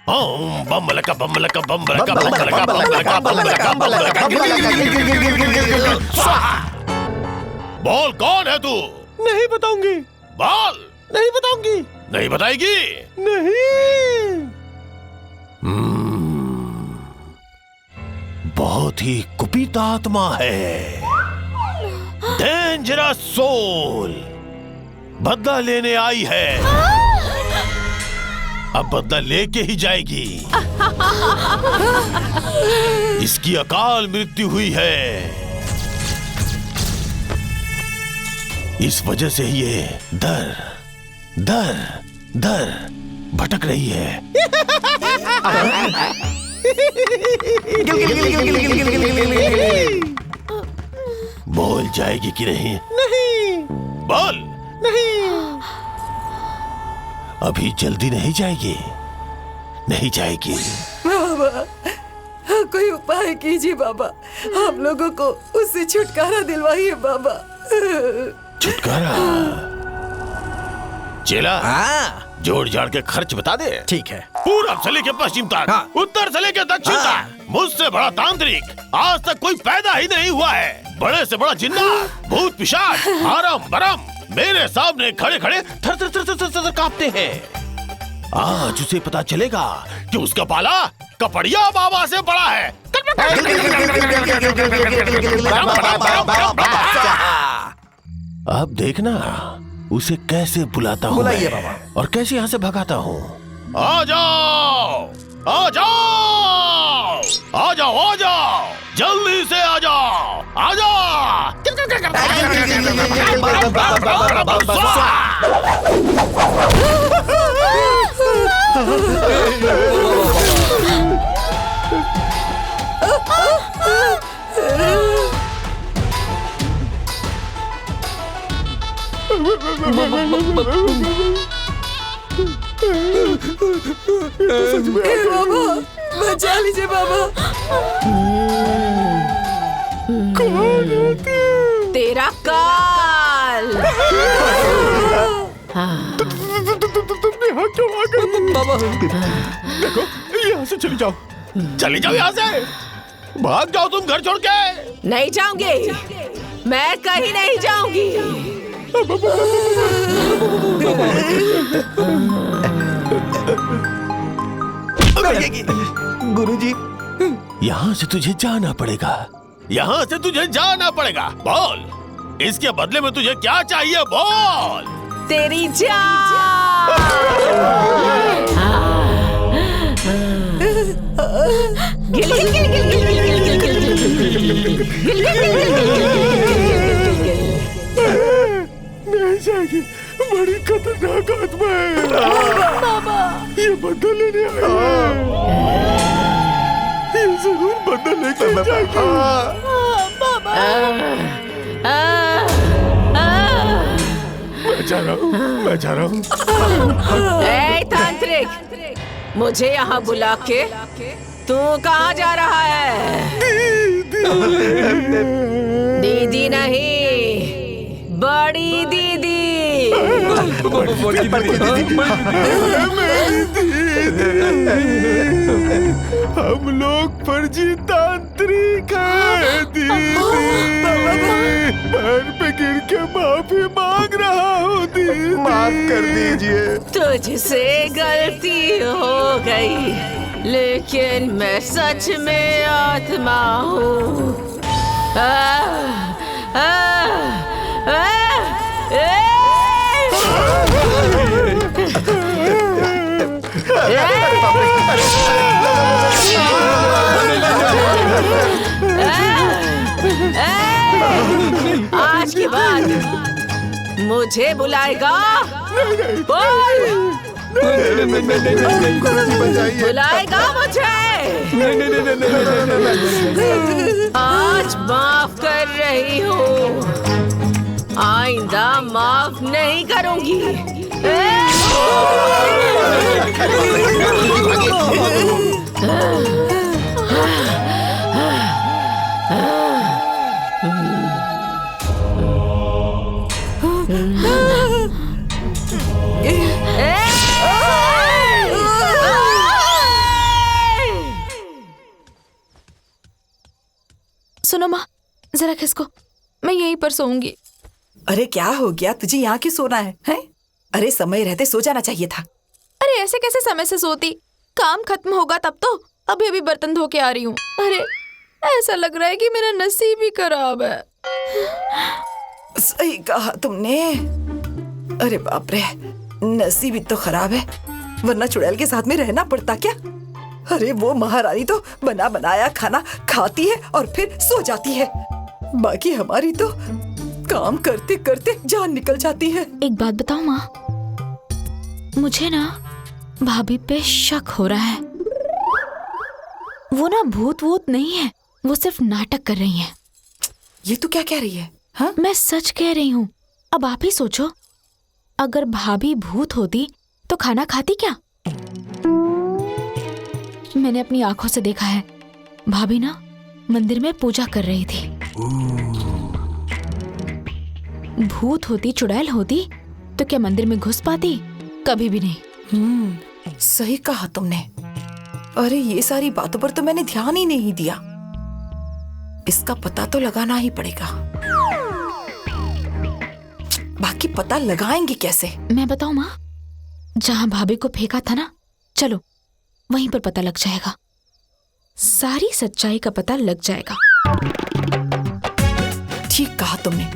ओम बम लका बम लका बम लका बम लका बम लका बम लका बम लका। बोल कौन है तू? नहीं बताऊंगी। बोल। नहीं बताऊंगी। नहीं बताएगी? नहीं। बहुत ही कुपित आत्मा है, डेंजरस सोल, बदला लेने आई है। अब बदला लेके ही जाएगी। इसकी अकाल मृत्यु हुई है, इस वजह से ये दर दर दर भटक रही है। बोल जाएगी कि नहीं? नहीं। बोल। नहीं। अभी जल्दी नहीं जाएगी, नहीं जाएगी। बाबा, कोई उपाय कीजिए बाबा, हम लोगों को उससे छुटकारा दिलवाइए बाबा। छुटकारा? चेला, जोड़ जाड़ के खर्च बता दे। ठीक है। पूरब से लेके पश्चिम तक, उत्तर से लेके दक्षिण तक, मुझसे बड़ा तांत्रिक आज तक कोई पैदा ही नहीं हुआ है। बड़े से बड़ा जिन्ना, भूत पिशाच, हरम बरम मेरे सामने खड़े खड़े थर थर थर थर थर थर कांपते हैं। आज उसे पता चलेगा कि उसका पाला कपड़िया बाबा से बड़ा है। अब देखना उसे कैसे बुलाता हूँ। बुलाइए बाबा। और कैसे यहाँ से भगाता हूँ। आ जाओ, आ जाओ, आ जाओ, आ जाओ, जल्दी से आ जाओ, आ जाओ। बाबा, बचा लीजिए बाबा। कौन है तू? तेरा काल। तुमने यहाँ क्यों आ गए? बाबा, देखो, यहाँ से चली जाओ। चली जाओ यहाँ से, भाग जाओ तुम घर छोड़ के। नहीं जाऊंगी, मैं कहीं नहीं जाऊंगी। गुरुजी, यहाँ से तुझे जाना पड़ेगा, यहाँ से तुझे जाना पड़ेगा। बोल, इसके बदले में तुझे क्या चाहिए? बोल। तेरी जान। गिल गिल गिल गिल गिल गिल गिल गिल गिल नहीं जाएगी, बड़ी खतरनाक आत्मा है। बाबा, ये बदला लेने आई है। ये जरूर बदला लेके जाएगी। मैं जा रहा हूँ, मैं जा रहा हूँ। ए तांत्रिक, मुझे यहाँ बुला के तू कहाँ जा रहा है? दीदी नहीं, बड़ी दीदी। हम लोग फर्जी तांत्रिक हैं दीदी। पैर पे गिर के माफी मांग रहा हूँ दीदी। माफ कर दीजिए। तुझसे गलती हो गई, लेकिन मैं सच में आत्मा हूँ। आज के बाद मुझे बुलाएगा? बोल, बुलाएगा मुझे? आज माफ कर रही हूँ, आइंदा माफ नहीं करूंगी। से रख इसको, मैं यहीं पर सोऊंगी। अरे क्या हो गया, तुझे यहाँ क्यों सोना है, हैं? अरे समय रहते सो जाना चाहिए था। अरे ऐसे कैसे समय से सोती, काम खत्म होगा तब तो। अभी अभी बर्तन धो के आ रही हूँ। अरे ऐसा लग रहा है कि मेरा नसीब ही खराब है। सही कहा तुमने। अरे बाप रे, नसीब ही तो खराब है, वरना चुड़ैल के साथ में रहना पड़ता क्या। अरे वो महारानी तो बना बनाया खाना खाती है और फिर सो जाती है, बाकी हमारी तो काम करते करते जान निकल जाती है। एक बात बताऊं माँ, मुझे ना भाभी पे शक हो रहा है। वो ना भूत वूत नहीं है, वो सिर्फ नाटक कर रही है। ये तू क्या कह रही है? हाँ? मैं सच कह रही हूँ। अब आप ही सोचो, अगर भाभी भूत होती तो खाना खाती क्या? मैंने अपनी आंखों से देखा है, भाभी ना मंदिर में पूजा कर रही थी। भूत होती, चुड़ैल होती तो क्या मंदिर में घुस पाती? कभी भी नहीं। सही कहा तुमने। अरे ये सारी बातों पर तो मैंने ध्यान ही नहीं दिया। इसका पता तो लगाना ही पड़ेगा। बाकी पता लगाएंगे कैसे? मैं बताऊं माँ, जहां भाभी को फेंका था ना, चलो वहीं पर पता लग जाएगा। सारी सच्चाई का पता लग जाएगा। ठीक कहा तुमने,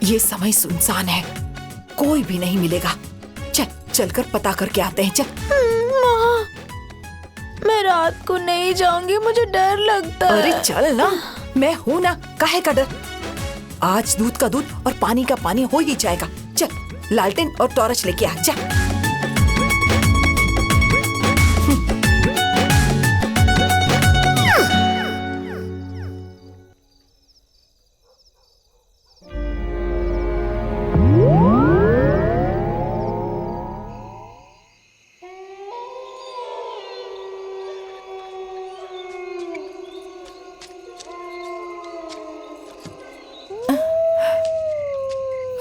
ये समय सुनसान है, कोई भी नहीं मिलेगा। चल चलकर पता करके आते हैं। चल। माँ, मैं रात को नहीं जाऊंगी, मुझे डर लगता है। अरे चल ना, मैं हूं ना, काहे का डर। आज दूध का दूध और पानी का पानी हो ही जाएगा। चल लालटेन और टॉर्च लेके आ जा।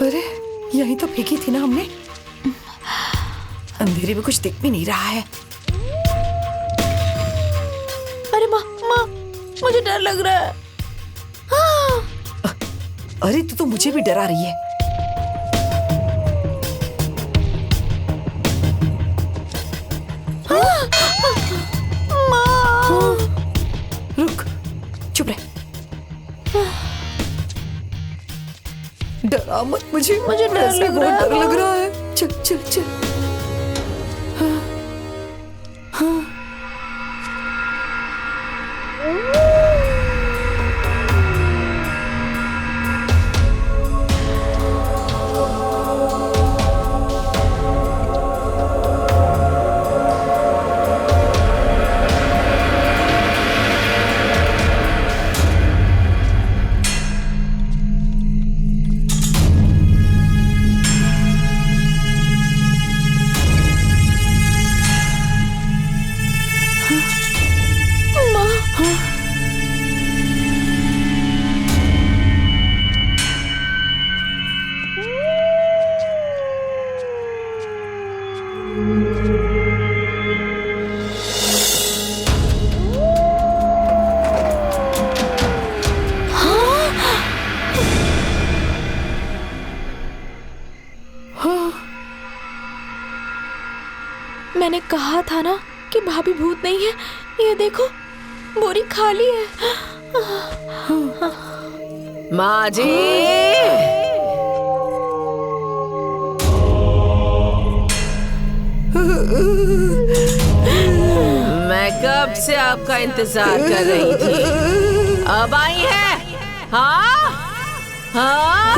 अरे यही तो फेंकी थी ना हमने। अंधेरे में कुछ दिख भी नहीं रहा है। अरे माँ, मुझे डर लग रहा है। अरे तू तो मुझे भी डरा रही है। माँ, रुक, चुप रह। डरा मत मुझे डर ऐसे लग बहुत रहा है। डर लग रहा है। चल चल चल। हाँ, हाँ। मैंने कहा था ना कि भाभी भूत नहीं है। ये देखो, बोरी खाली है। माँ जी, मैं कब से आपका इंतजार कर रही थी। अब आई है? हाँ हाँ।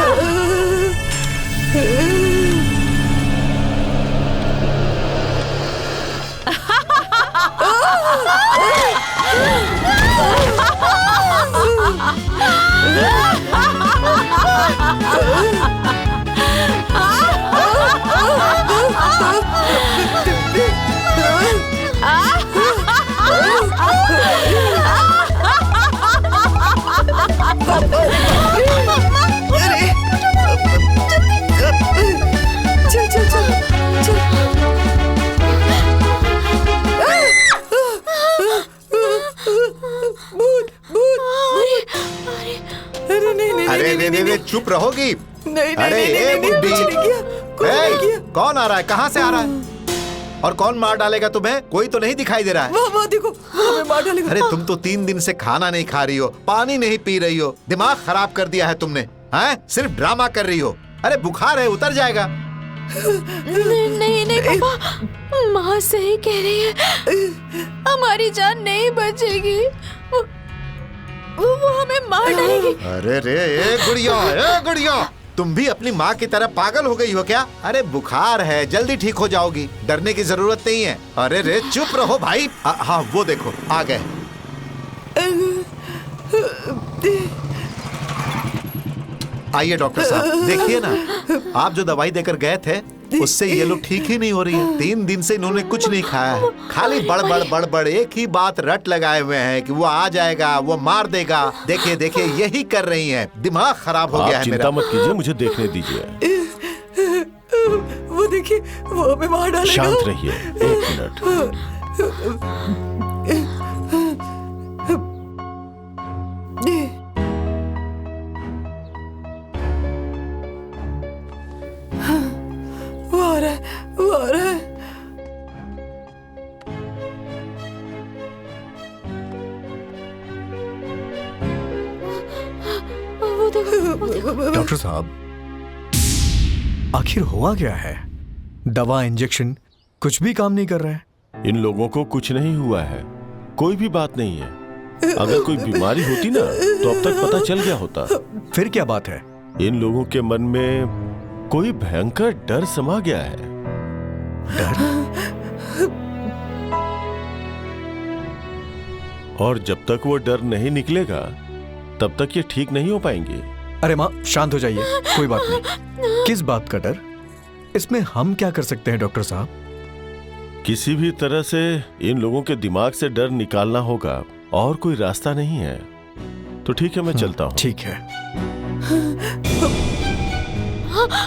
चल चल चल चल। भूत भूत। अरे नहीं नहीं चुप रहोगी? नहीं अरे नहीं ए नहीं, बुड्ढी, कुछ नहीं किया, कुछ नहीं किया। कौन आ रहा है? कहाँ से आ रहा है? और कौन मार डालेगा तुम्हें? कोई तो नहीं दिखाई दे रहा है। वो देखो, वो हमें मार डालेगा। अरे तुम तो 3 दिन से खाना नहीं खा रही हो, पानी नहीं पी रही हो, दिमाग खराब कर दिया है तुमने। हैं? सिर्फ ड्रामा कर रही हो। अरे बुखार है, उतर जाएगा। नहीं नहीं पापा, माँ सही कह रही है, हमारी जान नहीं बचेगी। वो हमें मार डालेगी। अरे रे ए गुड़िया, तुम भी अपनी माँ की तरह पागल हो गई हो क्या? अरे बुखार है, जल्दी ठीक हो जाओगी, डरने की जरूरत नहीं है। अरे रे चुप रहो भाई। हाँ वो देखो आ गए। आइए डॉक्टर साहब, देखिए ना, आप जो दवाई देकर गए थे उससे ये लोग ठीक ही नहीं हो रही है। 3 दिन से इन्होंने कुछ नहीं खाया है, खाली बड़ एक ही बात रट लगाए हुए हैं कि वो आ जाएगा, वो मार देगा। देखिए देखिए यही कर रही हैं। दिमाग खराब हो गया है मेरा। चिंता मत कीजिए, मुझे देखने दीजिए। वो देखिए, वो हमें मार डालेगा। शांत रहिए, 1 मिनट। वो आ रहा है, वो आ रहा है। डॉक्टर साहब, आखिर हुआ क्या है? दवा इंजेक्शन कुछ भी काम नहीं कर रहा है। इन लोगों को कुछ नहीं हुआ है, कोई भी बात नहीं है। अगर कोई बीमारी होती ना तो अब तक पता चल गया होता। फिर क्या बात है? इन लोगों के मन में कोई भयंकर डर समा गया है। डर? और जब तक वो डर नहीं निकलेगा तब तक ये ठीक नहीं हो पाएंगे। अरे माँ शांत हो जाइए, कोई बात नहीं। किस बात का डर? इसमें हम क्या कर सकते हैं डॉक्टर साहब? किसी भी तरह से इन लोगों के दिमाग से डर निकालना होगा, और कोई रास्ता नहीं है। तो ठीक है, मैं चलता हूँ। ठीक है।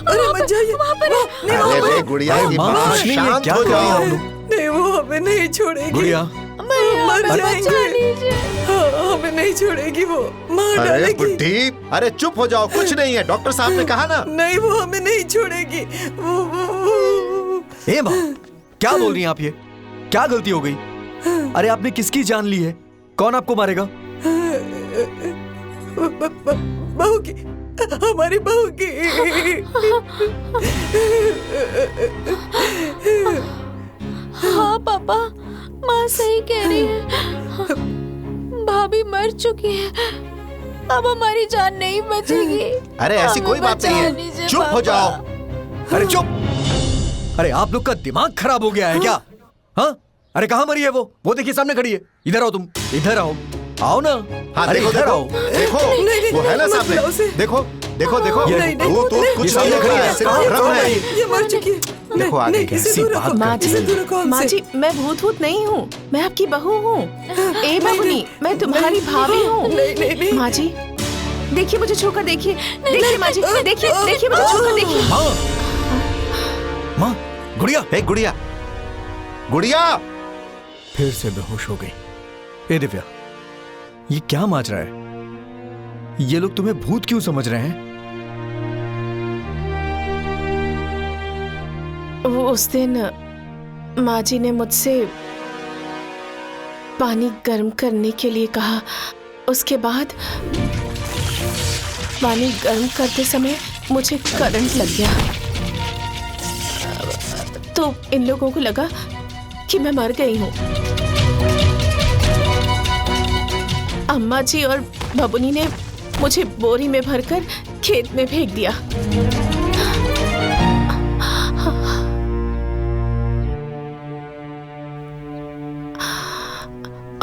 अरे मत जाइए। अरे रे गुड़िया की माँ, माँ, कुछ नहीं है, शांत क्या हो कर रही हैं जाओ। आप लोग? नहीं, वो हमें नहीं छोड़ेगी। गुड़िया, मर जाएंगे। हाँ, हमें नहीं छोड़ेगी, वो मार अरे डालेगी। बुड्ढी, अरे चुप हो जाओ, कुछ नहीं है, डॉक्टर साहब ने कहा ना। नहीं, वो हमें नहीं छोड़ेगी। ए माँ, क्या बोल रही हैं आप? ये क्या गलती हो गई? अरे आपने किसकी जान ली है? कौन आपको मारेगा? बहू की, हमारी बहू की। हाँ पापा, माँ सही कह रही है, भाभी मर चुकी है, अब हमारी जान नहीं बचेगी। अरे ऐसी हमें कोई बात नहीं बचा है, लीजिए चुप हो पापा। जाओ। अरे चुप! अरे आप लोग का दिमाग खराब हो गया है क्या? हाँ? अरे कहाँ मरी है वो देखिए सामने खड़ी है। इधर आओ, तुम इधर आओ, आओ ना। हाँ अरे देखो इधर देखो आओ। देखो, वो है ना मत सामने। बुलाओ उसे। देखो देखो देखो, नहीं, नहीं, वो तो नहीं, कुछ नहीं, नहीं खड़ी है, नहीं, सिर्फ नहीं, भ्रम है। ये मर चुकी है। देखो आगे नहीं, कैसी इसे दूर बात रखो। माँ जी, इसे दूर रखो माँ हमसे। जी, मैं भूत नहीं हूँ, मैं आपकी बहू हूँ। ए बबुनी, मैं तुम्हारी भाभी हूँ। नहीं, नहीं, नहीं। माँ जी, देखिए मुझे छूकर देखिए, देखिए माँ जी, देखिए देखिए मुझे छूकर देखिए। माँ, गुड़िया, हे गुड़िया, गुड़िया। फिर से बेहोश हो गई। ए दिव्या, ये क्या माज रहा है? ये लोग तुम्हें भूत क्यों समझ रहे हैं? वो उस दिन माँ जी ने मुझसे पानी गर्म करने के लिए कहा। उसके बाद पानी गर्म करते समय मुझे करंट लग गया, तो इन लोगों को लगा कि मैं मर गई हूँ। अम्मा जी और बबुनी ने मुझे बोरी में भरकर खेत में फेंक दिया।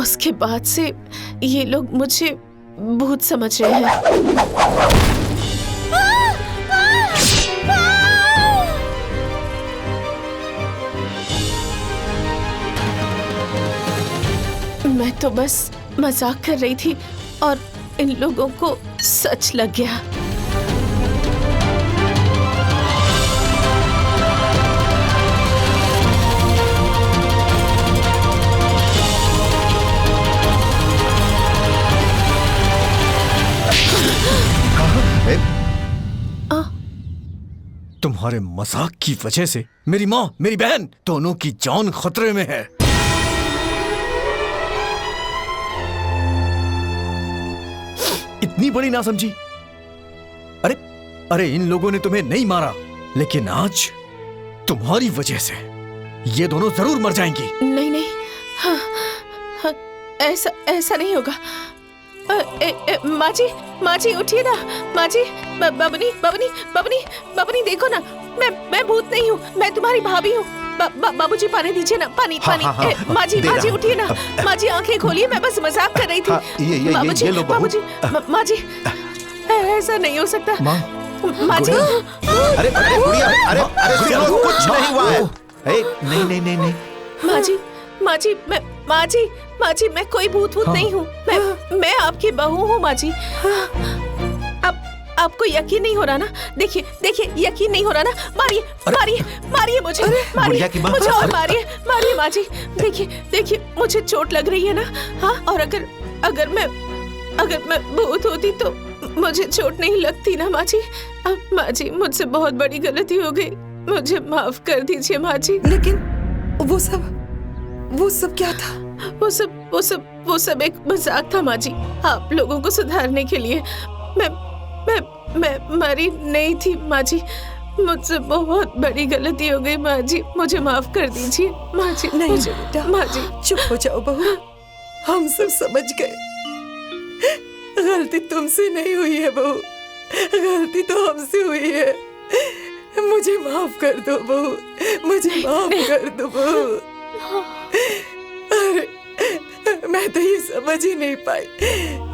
उसके बाद से ये लोग मुझे भूत समझ रहे हैं। मैं तो बस मजाक कर रही थी और इन लोगों को सच लग गया। तुम्हारे मजाक की वजह से मेरी माँ मेरी बहन दोनों की जान खतरे में है। इतनी बड़ी ना समझी। अरे अरे इन लोगों ने तुम्हें नहीं मारा, लेकिन आज तुम्हारी वजह से ये दोनों जरूर मर जाएंगी। नहीं नहीं, हाँ, हाँ, ऐसा नहीं होगा। माँ जी उठिए ना। माँ जी, बबनी देखो ना, मैं भूत नहीं हूँ, मैं तुम्हारी भाभी हूँ। बाबूजी पानी दीजिए ना, पानी। माँ जी उठिए ना। माँ जी आंखें खोलिए, मैं बस मजाक कर रही थी। बाबूजी ऐसा नहीं हो सकता। माँ जी, अरे गुड़िया, अरे कुछ नहीं हुआ है। नहीं। माँ जी मैं कोई भूत नहीं हूँ। मैं आपकी बहू हूँ माँ जी। आपको यकीन नहीं हो रहा ना? देखिए यकीन नहीं हो रहा ना? मारिए मुझे, मुझे और मारिए माँ जी। देखिए मुझे चोट लग रही है ना। हाँ, और अगर मैं भूत होती तो मुझे चोट नहीं लगती ना माँ जी। माँ जी मुझसे बहुत बड़ी गलती हो गई, मुझे माफ कर दीजिए माँ जी। लेकिन वो सब क्या था? वो सब एक मजाक था माँ जी, आप लोगों को सुधारने के लिए। मैं मरी नहीं थी माँ जी, मुझसे बहुत बड़ी गलती हो गई माँ जी, मुझे माफ कर दीजिए माँ जी। नहीं बेटा, माँ जी चुप हो जाओ बहू, हम सब समझ गए। गलती तुमसे नहीं हुई है बहू, गलती तो हमसे हुई है। मुझे माफ कर दो बहू, मुझे माफ कर दो बहू। अरे मैं तो ये समझ ही नहीं पाई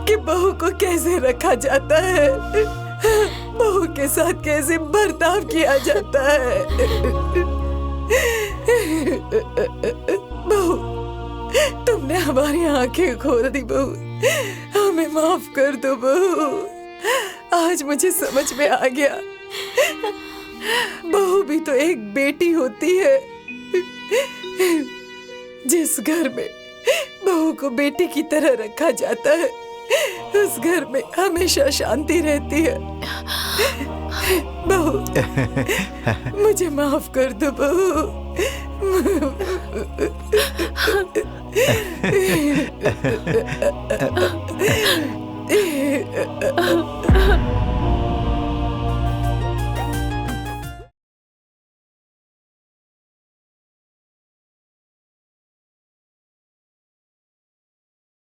कि बहू को कैसे रखा जाता है, बहू के साथ कैसे बर्ताव किया जाता है। बहू, तुमने हमारी आंखें खोल दी बहू, हमें माफ कर दो बहू। आज मुझे समझ में आ गया, बहू भी तो एक बेटी होती है। जिस घर में बहू को बेटी की तरह रखा जाता है, उस घर में हमेशा शांति रहती है। बहू, मुझे माफ कर दो बहू।